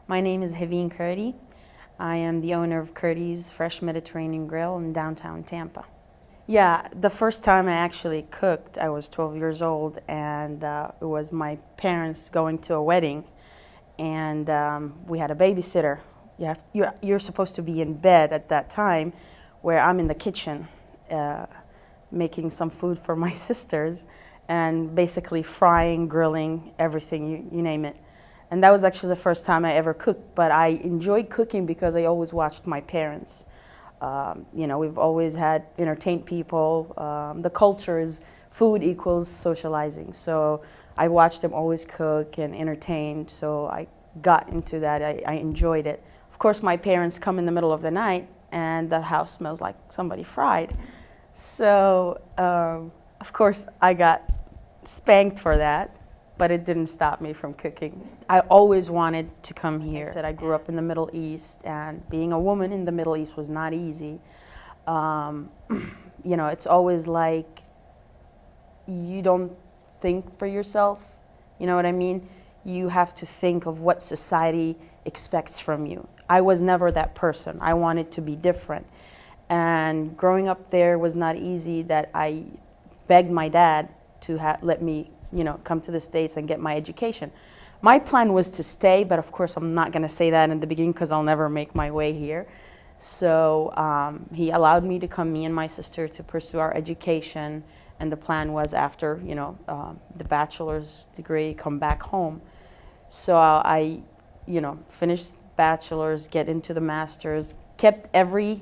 My name is Heveen Kurdi. I am the owner of Kurdi's Fresh Mediterranean Grill in downtown Tampa. Yeah, the first time I actually cooked, I was 12 years old, and it was my parents going to a wedding, and we had a babysitter. You're supposed to be in bed at that time, where I'm in the kitchen making some food for my sisters, and basically frying, grilling, everything, you name it. And that was actually the first time I ever cooked, but I enjoyed cooking because I always watched my parents. We've always had entertained people. The culture is food equals socializing. So I watched them always cook and entertain, so I got into that. I enjoyed it. Of course, my parents come in the middle of the night and the house smells like somebody fried. So, of course, I got spanked for that, but it didn't stop me from cooking. I always wanted to come here. I said I grew up in the Middle East, and being a woman in the Middle East was not easy. It's always like you don't think for yourself, you know what I mean? You have to think of what society expects from you. I was never that person. I wanted to be different. And growing up there was not easy, that I begged my dad to let me come to the States and get my education. My plan was to stay, but of course I'm not going to say that in the beginning because I'll never make my way here. So he allowed me to come, me and my sister, to pursue our education, and the plan was after the bachelor's degree, come back home. So I finished bachelor's, get into the master's, kept every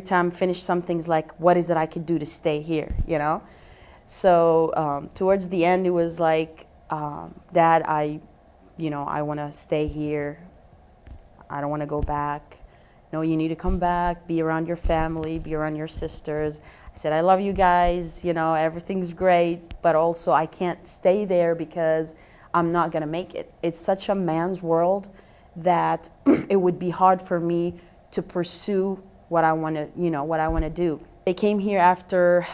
time finish some things like, what is it I could do to stay here, So towards the end, it was like, Dad, I want to stay here. I don't want to go back. No, you need to come back, be around your family, be around your sisters. I said, I love you guys, everything's great, but also I can't stay there because I'm not going to make it. It's such a man's world that it would be hard for me to pursue what I want to do. They came here after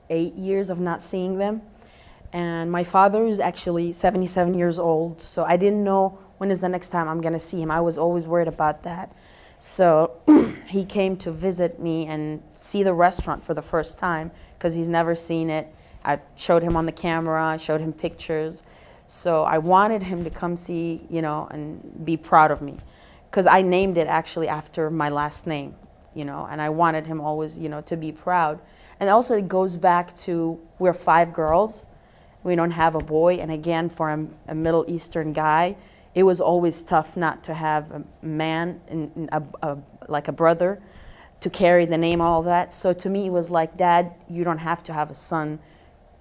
8 years of not seeing them. And my father is actually 77 years old, so I didn't know when is the next time I'm gonna see him. I was always worried about that. So he came to visit me and see the restaurant for the first time because he's never seen it. I showed him on the camera, I showed him pictures. So I wanted him to come see, and be proud of me, because I named it actually after my last name. And I wanted him always, to be proud. And also it goes back to, we're 5 girls, we don't have a boy, and again, for a Middle Eastern guy, it was always tough not to have a man, like a brother, to carry the name, all that. So to me, it was like, Dad, you don't have to have a son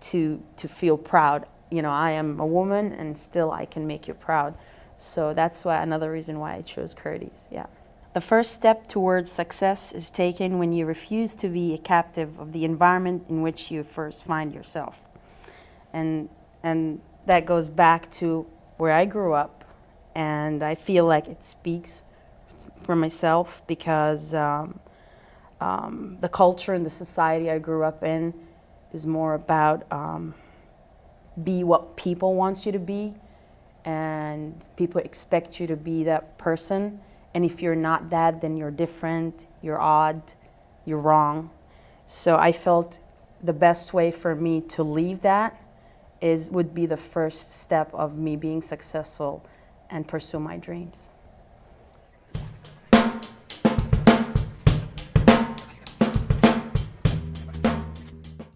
to feel proud. I am a woman, and still I can make you proud. So that's another reason why I chose Kurdi's, yeah. The first step towards success is taken when you refuse to be a captive of the environment in which you first find yourself. And that goes back to where I grew up, and I feel like it speaks for myself because the culture and the society I grew up in is more about be what people want you to be, and people expect you to be that person. And if you're not that, then you're different, you're odd, you're wrong. So I felt the best way for me to leave that would be the first step of me being successful and pursue my dreams.